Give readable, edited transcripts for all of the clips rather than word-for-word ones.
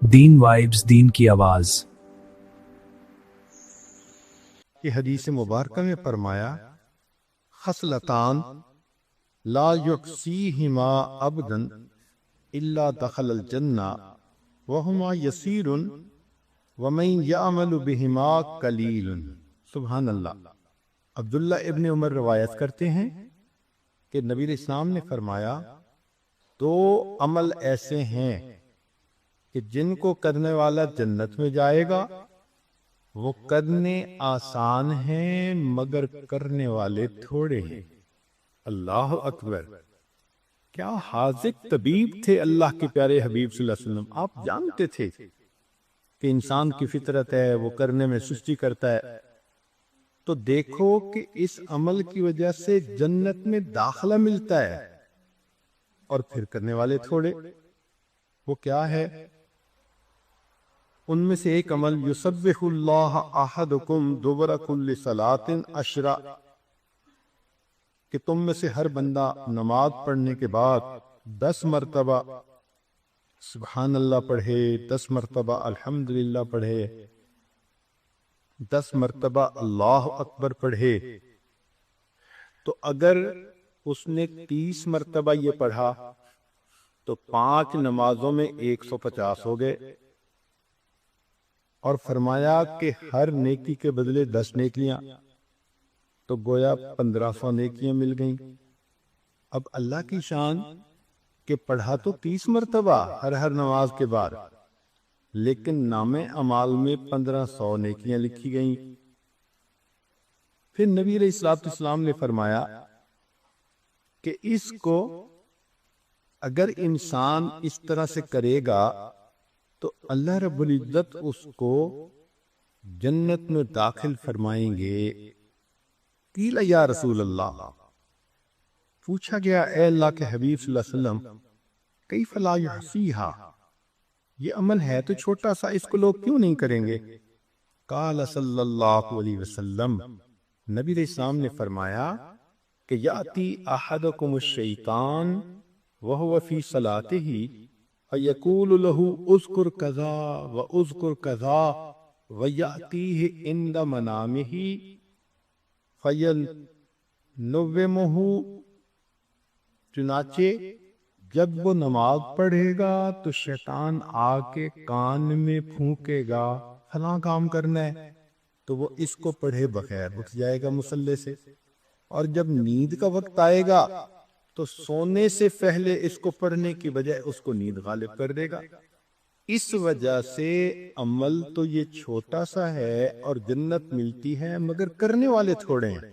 دین vibes, دین کی آواز۔ کہ حدیث مبارکہ میں فرمایا خصلتان لا یکسیہما عبدا الا دخل الجنہ وہما یسیر ومن یعمل بہما قلیل۔ سبحان اللہ۔ عبداللہ ابن عمر روایت کرتے ہیں کہ نبی علیہ السلام نے فرمایا دو عمل ایسے ہیں کہ جن کو کرنے والا جنت میں جائے گا، وہ کرنے آسان ہیں مگر کرنے والے تھوڑے ہیں۔ اللہ اکبر! کیا حاذق طبیب تھے اللہ کے پیارے حبیب صلی اللہ علیہ وسلم۔ آپ جانتے تھے کہ انسان کی فطرت ہے، وہ کرنے میں سستی کرتا ہے، تو دیکھو کہ اس عمل کی وجہ سے جنت میں داخلہ ملتا ہے، اور پھر کرنے والے تھوڑے۔ وہ کیا ہے؟ ان میں سے ایک عمل یسبح اللہ احدکم دبر کل صلاۃ عشرا، کہ تم میں سے ہر بندہ نماز پڑھنے کے بعد 10 مرتبہ سبحان اللہ پڑھے، 10 مرتبہ الحمدللہ پڑھے، 10 مرتبہ اللہ اکبر پڑھے۔ تو اگر اس نے 30 مرتبہ یہ پڑھا تو 5 نمازوں میں 150 ہو گئے، اور فرمایا کہ ہر نیکی کے بدلے 10 نیکیاں، تو گویا 1500 نیکیاں مل گئیں۔ اب اللہ کی شان کہ پڑھا تو 30 مرتبہ ہر نماز کے بعد، لیکن نام اعمال میں 1500 نیکیاں لکھی گئیں۔ پھر نبی علیہ الصلوۃ والسلام نے فرمایا کہ اس کو اگر انسان اس طرح سے کرے گا تو اللہ رب العزت اس کو جنت میں داخل فرمائیں گے۔ قیل یا رسول اللہ، پوچھا گیا اے اللہ کے حبیب صلی اللہ علیہ وسلم، کیف لا یحصیہا، یہ عمل ہے تو چھوٹا سا، اس کو لوگ کیوں نہیں کریں گے؟ قال صلی اللہ علیہ وسلم، نبی علیہ السلام نے فرمایا کہ یاتی احدکم الشیطان وہو فی صلاتہ فیقول له اذکر کذا و اذکر کذا ویأتیہ عند منامہ فینومہ، چنانچہ جب وہ نماز پڑھے گا تو شیطان آ کے کان میں پھونکے گا فلاں کام کرنا ہے، تو وہ اس کو پڑھے بغیر اٹھ جائے گا مصلی سے، اور جب نیند کا وقت آئے گا تو سونے سے پہلے اس کو پڑھنے کی بجائے اس کو نیند غالب کر دے گا۔ اس وجہ سے عمل تو یہ چھوٹا سا ہے اور جنت ملتی ہے مگر کرنے والے تھوڑے ہیں۔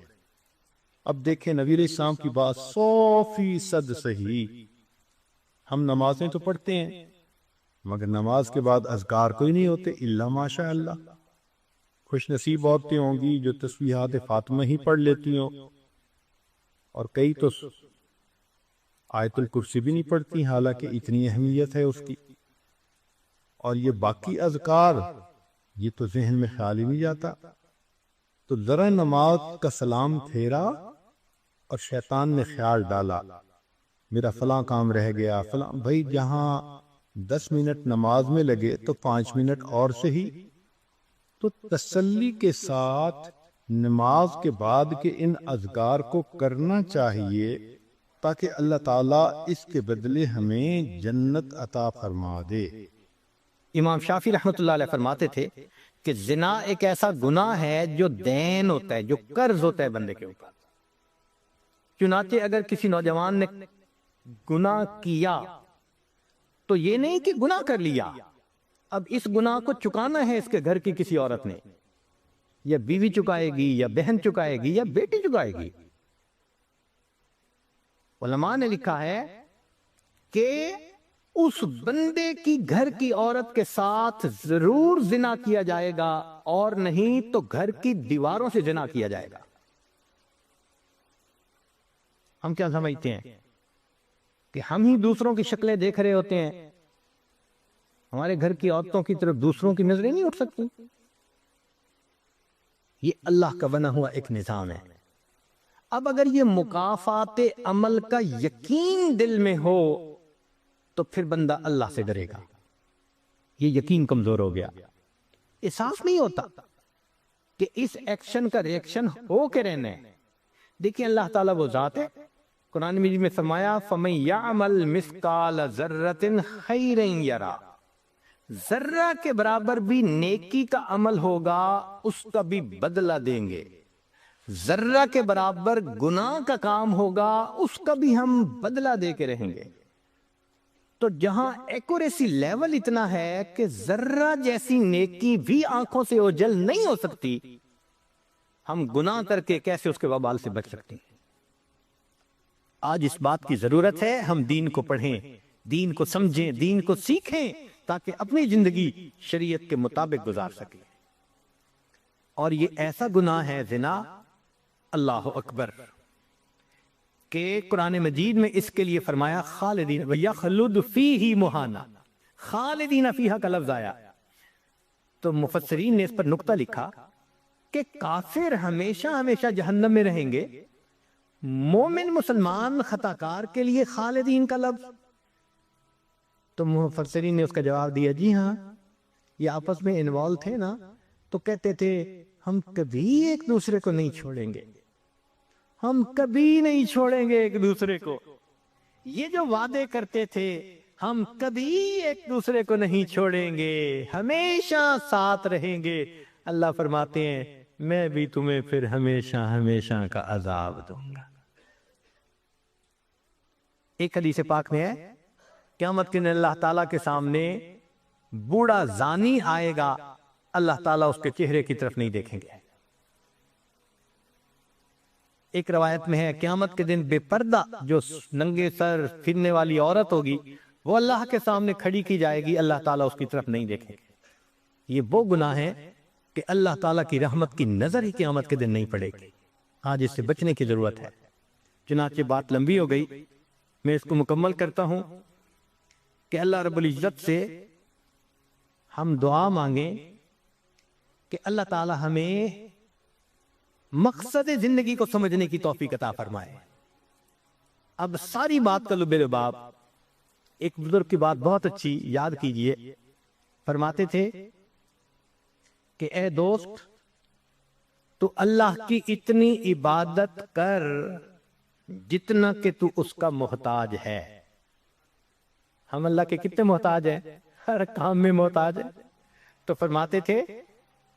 اب دیکھیں نبی علیہ السلام کی بات 100% صحیح۔ ہم نمازیں تو پڑھتے ہیں مگر نماز کے بعد اذکار کوئی نہیں ہوتے الا ماشاء اللہ۔ خوش نصیب عورتیں ہوں گی جو تسبیحات فاطمہ ہی پڑھ لیتی ہوں، اور کئی تو آیت الکرسی بھی نہیں پڑھتی، حالانکہ اتنی اہمیت ہے اس کی۔ اور یہ باقی اذکار یہ تو ذہن میں خیال ہی نہیں جاتا۔ تو ذرا نماز کا سلام پھیرا اور شیطان نے خیال ڈالا میرا فلاں کام رہ گیا، فلاں، بھائی جہاں 10 منٹ نماز میں لگے تو 5 منٹ اور صحیح۔ تو تسلی کے ساتھ نماز کے بعد کے ان اذکار کو کرنا چاہیے تاکہ اللہ تعالیٰ اس کے بدلے ہمیں جنت عطا فرما دے۔ امام شافعی رحمۃ اللہ علیہ فرماتے تھے کہ زنا ایک ایسا گناہ ہے جو دین ہوتا ہے، جو قرض ہوتا ہے بندے کے اوپر۔ چنانچہ اگر کسی نوجوان نے گناہ کیا تو یہ نہیں کہ گناہ کر لیا، اب اس گناہ کو چکانا ہے اس کے گھر کی کسی عورت نے، یا بیوی چکائے گی، یا بہن چکائے گی، یا بیٹی چکائے گی۔ علماء نے لکھا ہے کہ اس بندے کی گھر کی عورت کے ساتھ ضرور زنا کیا جائے گا، اور نہیں تو گھر کی دیواروں سے زنا کیا جائے گا۔ ہم کیا سمجھتے ہیں کہ ہم ہی دوسروں کی شکلیں دیکھ رہے ہوتے ہیں، ہمارے گھر کی عورتوں کی طرف دوسروں کی نظریں نہیں اٹھ سکتی؟ یہ اللہ کا بنا ہوا ایک نظام ہے۔ اب اگر یہ مکافات عمل کا یقین دل میں ہو تو پھر بندہ اللہ سے ڈرے گا۔ یہ یقین کمزور ہو گیا، احساس نہیں ہوتا کہ اس ایکشن کا ریئیکشن ہو کے رہنا ہے۔ دیکھیں اللہ تعالیٰ وہ ذات ہے، قرآن مجید میں فرمایا فَمَن يَعْمَلْ مِثْقَالَ ذَرَّةٍ خَيْرًا يَرَى، ذرہ کے برابر بھی نیکی کا عمل ہوگا اس کا بھی بدلہ دیں گے، ذرہ کے برابر گناہ کا کام ہوگا اس کا بھی ہم بدلہ دے کے رہیں گے۔ تو جہاں ایکوریسی لیول اتنا ہے کہ ذرہ جیسی نیکی بھی آنکھوں سے اوجھل نہیں ہو سکتی، ہم گناہ کر کے کیسے اس کے وبال سے بچ سکتے ہیں؟ آج اس بات کی ضرورت ہے ہم دین کو پڑھیں، دین کو سمجھیں، دین کو سیکھیں تاکہ اپنی زندگی شریعت کے مطابق گزار سکیں۔ اور یہ ایسا گناہ ہے زنا، اللہ اکبر، کہ قرآن مجید میں اس کے لیے فرمایا خالدین وَيَخْلُدُ فِيهِ مُحَانًا، خالدین فیہا کا لفظ آیا تو مفسرین نے اس پر نقطہ لکھا کہ کافر ہمیشہ ہمیشہ جہنم میں رہیں گے، مومن مسلمان خطا کار کے لیے خالدین کا لفظ؟ تو مفسرین نے اس کا جواب دیا جی ہاں، یہ آپس میں انوالو تھے نا، تو کہتے تھے ہم کبھی ایک دوسرے کو نہیں چھوڑیں گے، ہم کبھی نہیں چھوڑیں گے ایک دوسرے کو، یہ جو وعدے کرتے تھے ہم کبھی ایک دوسرے کو نہیں چھوڑیں گے، ہمیشہ ساتھ رہیں گے، اللہ فرماتے ہیں میں بھی تمہیں پھر ہمیشہ ہمیشہ کا عذاب دوں گا۔ ایک حدیث پاک میں ہے قیامت کے دن اللہ تعالیٰ کے سامنے بوڑھا زانی آئے گا، اللہ تعالیٰ اس کے چہرے کی طرف نہیں دیکھیں گے۔ ایک روایت میں ہے قیامت کے دن بے پردہ جو ننگے سر پھرنے والی عورت ہوگی وہ اللہ کے سامنے کھڑی کی جائے گی، اللہ تعالیٰ اس کی طرف نہیں دیکھیں گے۔ یہ وہ گناہ ہے کہ اللہ تعالیٰ کی رحمت کی نظر ہی قیامت کے دن نہیں پڑے گی، آج اس سے بچنے کی ضرورت ہے۔ چنانچہ بات لمبی ہو گئی، میں اس کو مکمل کرتا ہوں کہ اللہ رب العزت سے ہم دعا مانگیں کہ اللہ تعالیٰ ہمیں مقصد زندگی کو سمجھنے کی توفیق عطا فرمائے۔ اب ساری بات کا لب لباب ایک بزرگ کی بات بہت اچھی یاد کیجئے، فرماتے تھے کہ اے دوست تو اللہ کی اتنی عبادت کر جتنا کہ تو اس کا محتاج ہے۔ ہم اللہ کے کتنے محتاج ہیں؟ ہر کام میں محتاج ہیں۔ تو فرماتے تھے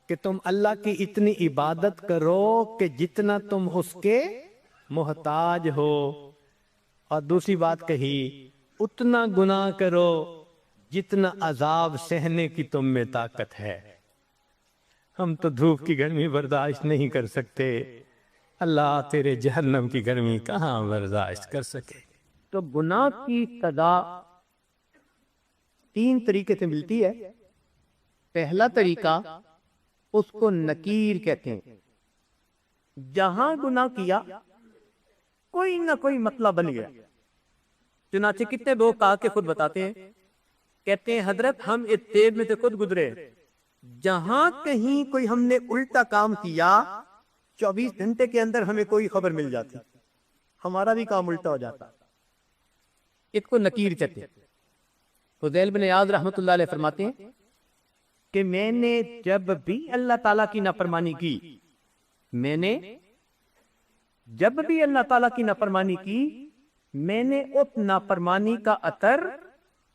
کہ تم اللہ کی اتنی عبادت کرو کہ جتنا تم اس کے محتاج ہو، اور دوسری بات کہی اتنا گناہ کرو جتنا عذاب سہنے کی تم میں طاقت ہے۔ ہم تو دھوپ کی گرمی برداشت نہیں کر سکتے، اللہ تیرے جہنم کی گرمی کہاں برداشت کر سکے۔ تو گناہ کی سزا تین طریقے سے ملتی ہے۔ پہلا طریقہ اس کو نکیر کہتے ہیں، جہاں گناہ کیا کوئی نہ کوئی مسئلہ بن گیا۔ چنانچہ کتنے لوگ کہا کے خود بتاتے ہیں، کہتے ہیں حضرت ہم اس تیب میں سے خود گزرے، جہاں کہیں کوئی ہم نے الٹا کام کیا 24 گھنٹے کے اندر ہمیں کوئی خبر مل جاتی، ہمارا بھی کام الٹا ہو جاتا۔ اس کو نکیر کہتے ہیں۔ فضیل بن عیاض رحمۃ اللہ علیہ فرماتے ہیں کہ میں نے جب بھی اللہ تعالیٰ کی نافرمانی کی، میں نے اس نافرمانی کا اثر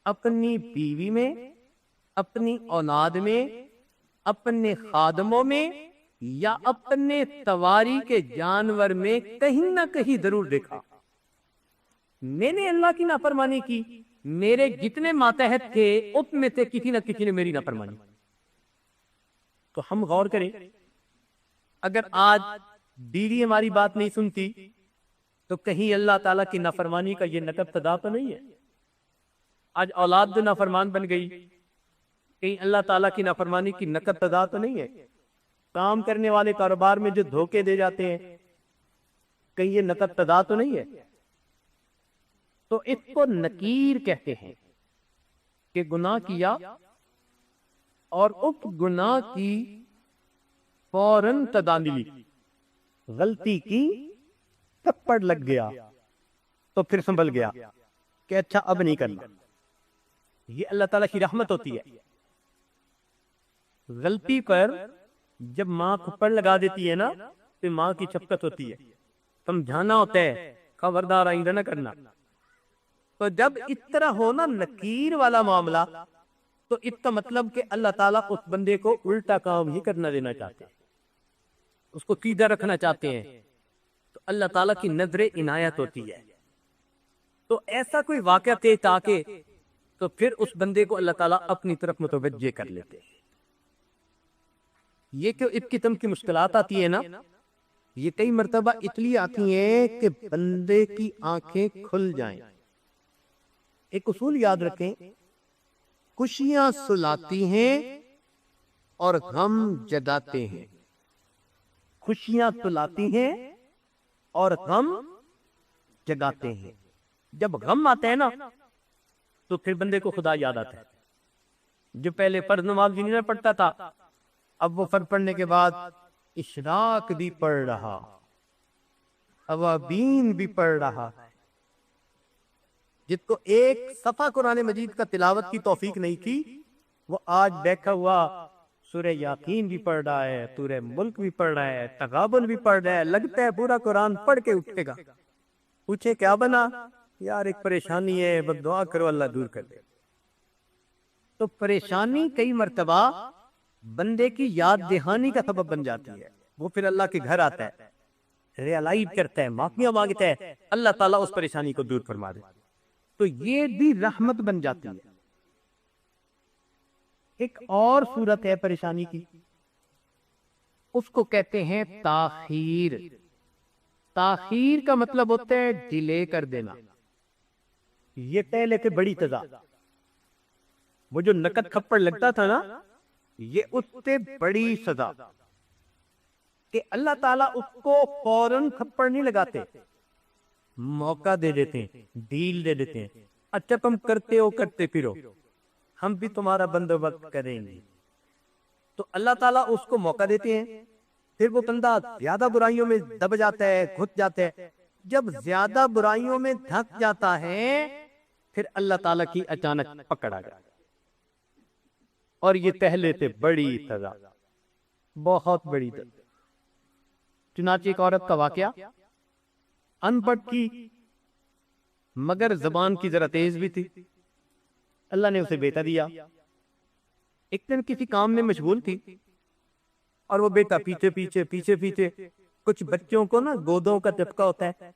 اپنی بیوی میں، اپنی اولاد میں، اپنے خادموں میں یا اپنے سواری کے جانور میں کہیں نہ کہیں ضرور دیکھا۔ میں نے اللہ کی نافرمانی کی، میرے جتنے ماتحت تھے اس میں سے کسی نہ کسی نے میری نافرمانی۔ تو ہم غور کریں، اگر آج بیوی ہماری بات نہیں سنتی تو کہیں اللہ تعالیٰ کی نافرمانی کا یہ نقب صدا تو نہیں ہے؟ آج اولاد جو نافرمان بن گئی، کہیں اللہ تعالیٰ کی نافرمانی کی نقب صدا تو نہیں ہے؟ کام کرنے والے کاروبار میں جو دھوکے دے جاتے ہیں، کہیں یہ نقب صدا تو نہیں ہے؟ تو اس کو نکیر کہتے ہیں کہ گناہ کیا اور اس گناہ کی فوراً سزا ملی، غلطی کی تھپڑ لگ گیا تو پھر سنبھل گیا کہ اچھا اب نہیں کرنا۔ یہ اللہ تعالیٰ کی رحمت ہوتی ہے غلطی پر جب ماں کھپڑ لگا دیتی ہے نا تو ماں کی شفقت ہوتی ہے، سمجھانا ہوتا ہے خبردار آئندہ نہ کرنا. تو جب اس طرح ہونا نکیر والا معاملہ تو اس کا مطلب کہ اللہ تعالیٰ اس بندے کو الٹا کام ہی کرنا دینا چاہتے ہیں، اس کو سیدھا رکھنا چاہتے ہیں. تو اللہ تعالیٰ کی نظر عنایت ہوتی ہے. تو ایسا کوئی واقعہ پیش آ کے تو پھر اس بندے کو اللہ تعالیٰ اپنی طرف متوجہ کر لیتے ہیں. یہ کہ اس قسم کی مشکلات آتی ہے نا، یہ کئی مرتبہ اس لیے آتی ہیں کہ بندے کی آنکھیں کھل جائیں. ایک اصول یاد رکھیں، خوشیاں سلاتی ہیں اور غم جگاتے ہیں. خوشیاں سلاتی ہیں اور غم جگاتے ہیں. جب غم آتا ہے نا تو پھر بندے کو خدا یاد آتا ہے. جو پہلے فرض نماز بھی نہیں پڑھتا تھا، اب وہ فرض پڑھنے کے بعد اشراق بھی پڑھ رہا، اوابین بھی پڑھ رہا. جس کو ایک صفحہ قرآن مجید کا تلاوت کی توفیق نہیں تھی، وہ آج بیٹھا ہوا سورہ یاسین بھی پڑھ رہا ہے، سورہ ملک بھی پڑھ رہا ہے، تغابن بھی پڑھ رہا ہے. لگتا ہے پورا قرآن پڑھ کے اٹھے گا. پوچھے کیا بنا؟ یار ایک پریشانی ہے، بس دعا کرو اللہ دور کر دے. تو پریشانی کئی مرتبہ بندے کی یاد دہانی کا سبب بن جاتی ہے. وہ پھر اللہ کے گھر آتا ہے، ریالائز کرتا ہے، معافیاں مانگتا ہے، اللہ تعالیٰ اس پریشانی کو دور فرما دے. تو یہ بھی رحمت بن جاتی ہے. ایک اور صورت ہے پریشانی کی، اس کو کہتے ہیں تاخیر. تاخیر کا مطلب ہوتا ہے ڈیلے کر دینا. یہ پہلے سے بڑی سزا. وہ جو نقد کھپڑ لگتا تھا نا، یہ اس سے بڑی سزا کہ اللہ تعالیٰ اس کو فوراً کھپڑ نہیں لگاتے، موقع دے دیتے ہیں، ڈیل دے دیتے ہیں. اچھا تم کرتے ہو، کرتے پھرو، ہم بھی تمہارا بندوبست کریں گے. تو اللہ تعالیٰ اس کو موقع دیتے ہیں. پھر وہ بندہ زیادہ برائیوں میں دب جاتا ہے، گھس جاتا ہے. جب زیادہ برائیوں میں دھک جاتا ہے پھر اللہ تعالیٰ کی اچانک پکڑ آ جاتی. اور یہ پہلے سے بڑی سزا، بہت بڑی سزا. چنانچہ ایک عورت کا واقعہ، ان پڑھ کی مگر زبان کی ذرا تیز بھی تھی. اللہ نے اسے بیٹا دیا. ایک دن کسی کام میں مشغول تھی اور وہ بیٹا پیچھے پیچھے پیچھے پیچھے. کچھ بچوں کو نا گودوں کا طبقہ ہوتا ہے،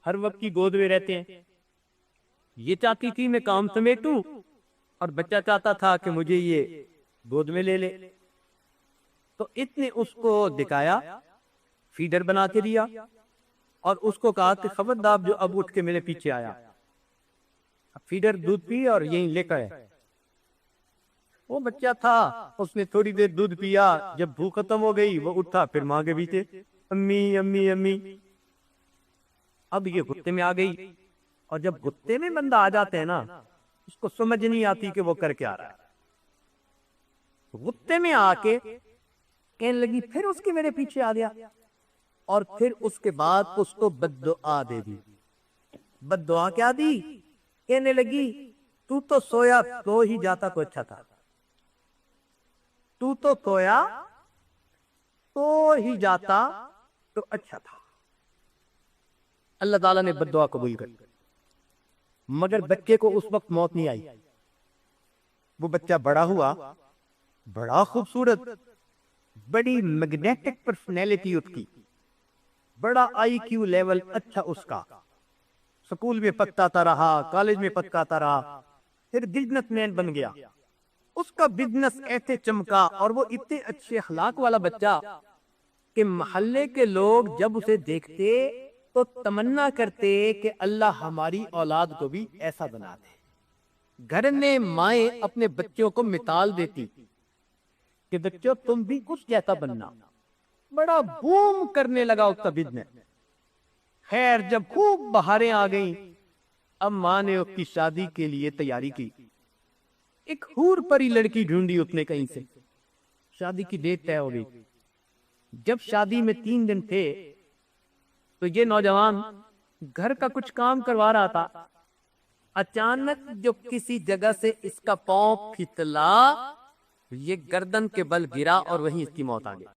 ہر وقت کی گود میں رہتے ہیں. یہ چاہتی تھی میں کام سمیٹوں اور بچہ چاہتا تھا کہ مجھے یہ گود میں لے لے. تو اتنے اس کو دکھایا، فیڈر بنا کے دیا اور اس کو کہا کہ خبردار جو اب اٹھ کے میرے پیچھے آیا. فیڈر دودھ پی اور یہیں لے کر ہے. وہ بچہ تھا، اس نے تھوڑی دیر دودھ پیا. جب بھوک ختم ہو گئی وہ اٹھا، پھر ماں کے پیچھے امی امی امی. اب یہ غصے میں آ گئی. اور جب غصے میں بندہ آ جاتا ہے نا، اس کو سمجھ نہیں آتی کہ وہ کر کے آ رہا ہے. غصے میں آ کے کہنے لگی، پھر اس کے میرے پیچھے آ گیا. اور پھر اس کے بعد اس کو بد دعا دے دی. بد دعا کیا دی؟ کہنے لگی تو تو سویا تو ہی جاتا تو اچھا تھا. تو تو سویا تو ہی جاتا تو اچھا تھا. اللہ تعالیٰ نے بد دعا قبول کر. مگر بچے کو اس وقت موت نہیں آئی. وہ بچہ بڑا ہوا، بڑا خوبصورت، بڑی میگنیٹک پرسنالٹی اس کی، بڑا آئی کیو لیول اچھا اس کا. سکول میں پکاتا رہا، کالج میں پکاتا رہا، پھر بزنس مین بن گیا. اس کا بزنس ایسے چمکا اور وہ اتنے اچھے اخلاق والا بچہ کہ محلے کے لوگ جب اسے دیکھتے تو تمنا کرتے کہ اللہ ہماری اولاد کو بھی ایسا بنا دے. گھر میں مائیں اپنے بچوں کو مثال دیتی کہ بچوں تم بھی کچھ جیسا بننا. بڑا بوم کرنے لگا اس کا بزنس. خیر جب خوب بہاریں آ گئیں، اب ماں نے اس کی شادی کے لیے تیاری کی. ایک حور پری لڑکی ڈھونڈی اس نے کہیں سے. شادی کی ڈیٹ طے ہو گئی. جب شادی میں 3 دن تھے تو یہ نوجوان گھر کا کچھ کام کروا رہا تھا. اچانک جو کسی جگہ سے اس کا پاؤں پھسلا، یہ گردن کے بل گرا اور وہیں اس کی موت آ گئی۔